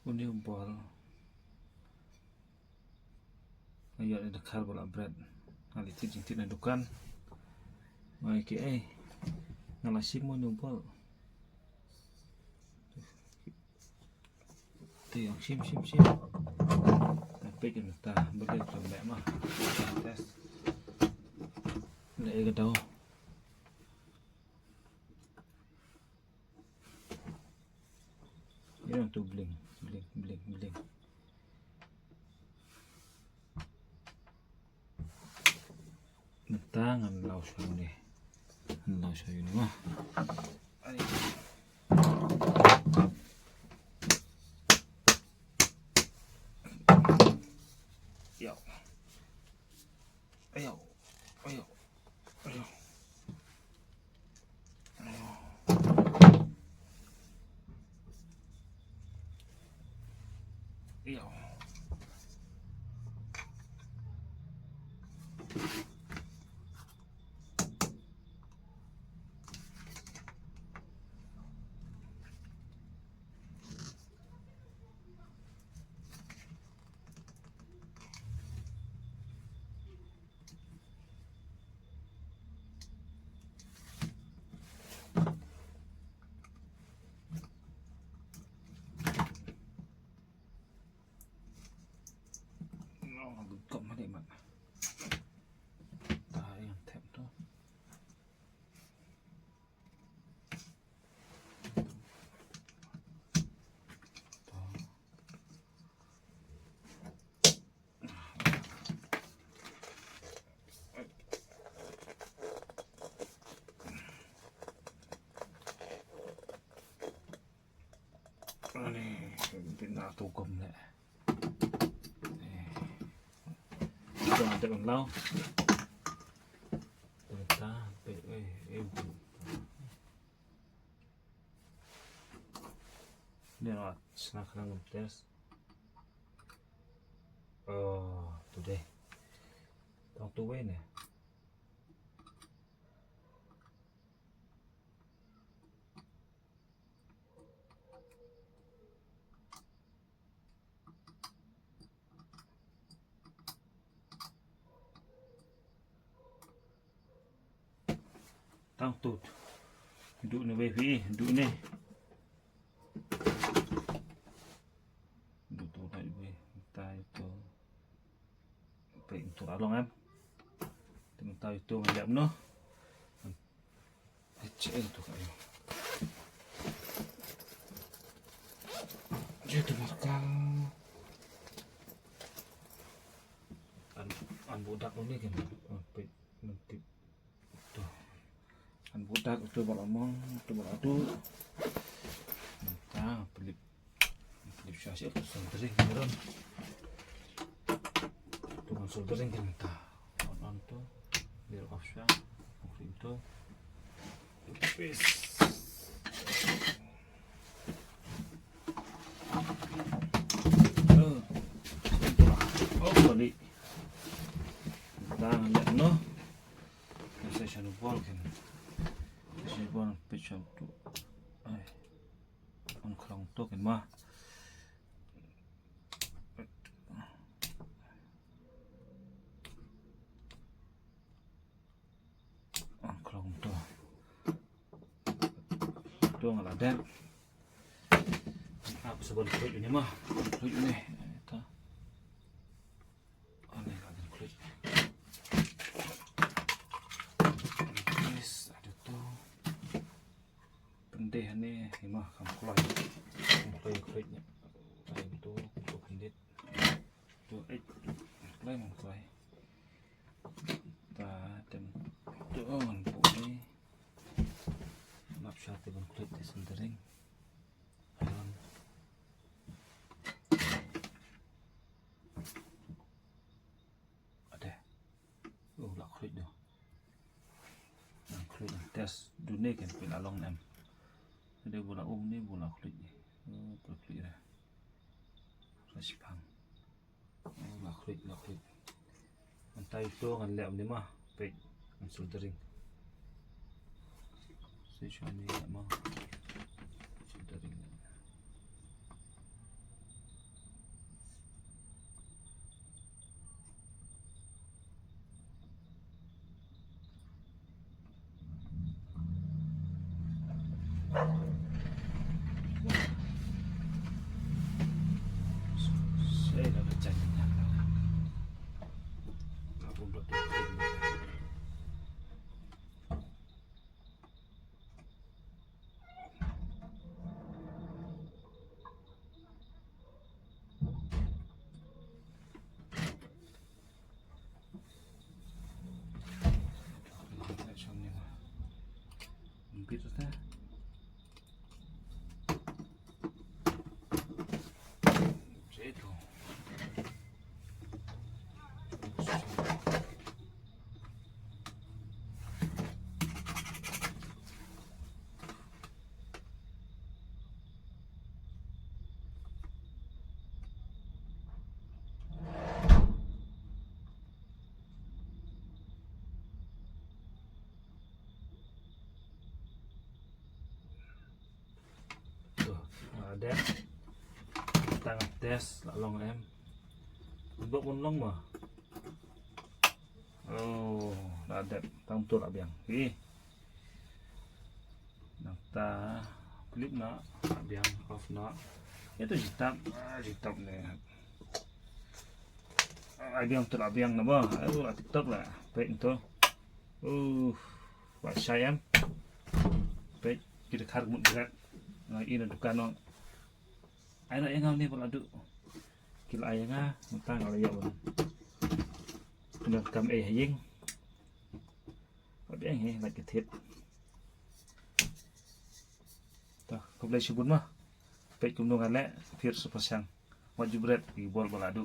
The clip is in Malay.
Uni bol ayat ada khal bola bread hal itu jintit na dukan mai ke ngalasim mo bol tu yang sim tapi kita bagi sampai mah tes le ke tau yang tu bling tangan lau ni mah yo ayo kok mana mak yang tap tu ni bina tu gom le Jangan ada lau kita ni lah senang kerang tes tu deh tong tu ni tang tu duduk ni baby duduk ni duduk tu lagi kita itu baik untuk along kan kita itu ngajak no cek itu kayu jadi markal an budak ni kan baik mentip an budak itu balomong itu baladu kita pelip syasih aku sendiri beneran itu masuk sendiri kan kita on tu biar offshore itu wis balik kita lihat no session ball kan session ball pitch out tu on kerang tu kan mah on kerang tu ngalah dan apa sebab kulit ini mah kulit ini itu aneh ada kulit yes ada tu pendeh ni mah kamu kulitnya itu untuk pendek tu kulai mengkulai dan tu ni map satu dengan kulit sendiri tes dunia kan pin along nam ada bola ni bola kulit ni bola kulit dah rasipang bola kulit antai itu kan lem ni mah pek soldering session ni mah soldering ada tangan tes là long em bước một long mà đã đẹp tăng tuổi là biển đi ta clip nó biển off nó itu hitam nih yang terabang nama lah TikTok lah baik itu Pak saya baik kita harus berat ini dukan no anak yang ngambil peladu kila ayangnya mentang kalau ya bang kena kam ying có biết anh lại cái thiệt ta không lấy chịu bún mà vậy cũng nông ăn lẽ phiệt super sang maju bread di bol balado